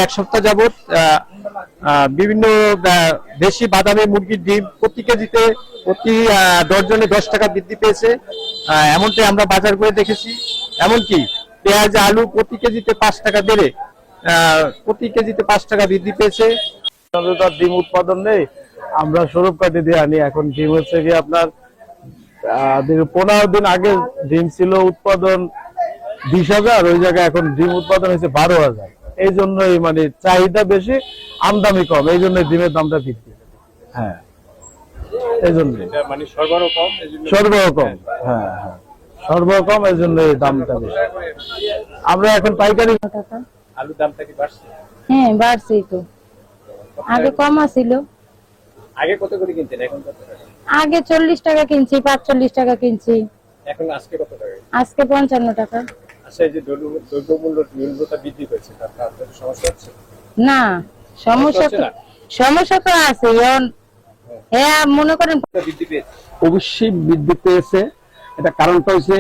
এক সপ্তাহ যাবত বিভিন্ন দেশি বাদামি মুরগির ডিম প্রতি কেজিতে প্রতি ডজনে 10 টাকা বৃদ্ধি পেয়েছে, এমনটাই আমরা বাজার করে দেখেছি। এমনকি পেঁয়াজ আলু প্রতি কেজিতে 5 টাকা বেড়ে প্রতি কেজিতে 5 টাকা বৃদ্ধি পেয়েছে। ডিম উৎপাদন নেই, আমরা স্বরূপ কাটি দিয়ে আনি। এখন ডিম হচ্ছে কি আপনার 15 দিন আগে ডিম ছিল উৎপাদন 20,000, ওই জায়গায় এখন ডিম উৎপাদন হয়েছে 12,000। এই জন্যই মানে চাহিদা বেশি, আমদানি কম, এই জন্য ডিমের দামটা বৃদ্ধি। হ্যাঁ, এই জন্য মানে সরবরাহ কম, সরবরাহ কম। হ্যাঁ হ্যাঁ, সরবরাহ কম, এই জন্য এই দামটা বেশি। আমরা এখন পাইকারি। আলুর দামটা কি বাড়ছে? হ্যাঁ, বাড়ছেই তো। আগে কম ছিল। আগে কত করে কিনতেন, এখন কত টাকা? আগে 40 টাকা কিনছি, 45 টাকা কিনছি। এখন আজকে কত টাকা? আজকে 55 টাকা। আচ্ছা, এই যে দ্রব্যমূল্য নিম্নতা বৃদ্ধি পেয়েছে, তাতে আপনাদের সমস্যা হচ্ছে? না, সমস্যা তো আছে। হ্যাঁ, মনে করেন বৃদ্ধি পেয়েছে, অবশ্যই বৃদ্ধি পেয়েছে। এটা কারণটা হচ্ছে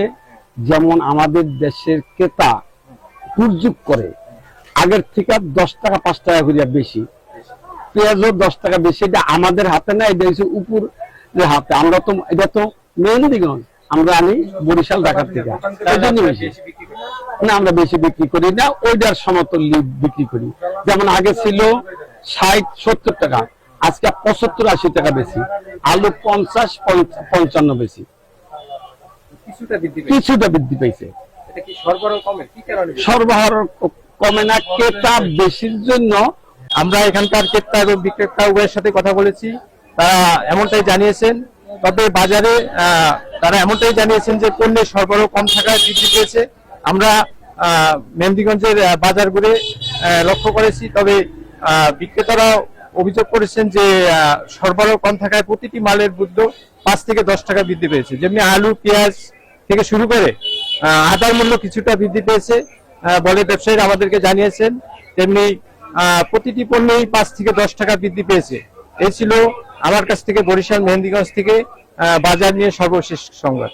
যেমন আমাদের দেশের ক্রেতা দুর্যোগ করে, আগের থেকে 10 টাকা 5 টাকা করে বেশি, পেঁয়াজও 10 টাকা বেশি। এটা আমাদের হাতে না, এটা হচ্ছে উপরের হাতে। আমরা তো এটা তো মেহেন্দিগঞ্জ, আমরা আনি বরিশাল ঢাকার থেকে, না আমরা বেশি বিক্রি করি না, ওইটার সমতুল্য বিক্রি করি। যেমন আগে ছিল 60-70 টাকা, আজকে 75-80 টাকা বেশি। আলু 50-55 বেশি, কিছুটা বৃদ্ধি পেয়েছে। সরবরাহ কমে না, ক্রেতা বেশির জন্য। আমরা এখানকার ক্রেতা এবং বিক্রেতা উভয়ের সাথে কথা বলেছি, তারা এমনটাই জানিয়েছেন। তবে বাজারে তারা এমনটাই জানিয়েছেন যে পণ্যের সরবরাহ কম থাকায় বৃদ্ধি পেয়েছে। আমরা মেহেন্দিগঞ্জের বাজার ঘুরে লক্ষ্য করেছি, তবে বিক্রেতারা অভিযোগ করেছেন যে সরবরাহ কম থাকায় প্রতিটি মালের মূল্য 5 থেকে 10 টাকা বৃদ্ধি পেয়েছে। যেমনি আলু পেঁয়াজ থেকে শুরু করে আদার মূল্য কিছুটা বৃদ্ধি পেয়েছে বলে ব্যবসায়ীরা আমাদেরকে জানিয়েছেন। তেমনি প্রতিটি পণ্যেই 5 থেকে 10 টাকা বৃদ্ধি পেয়েছে। এই ছিল আমার কাছ থেকে বরিশাল মেহেন্দিগঞ্জ থেকে বাজার নিয়ে সর্বশেষ সংবাদ।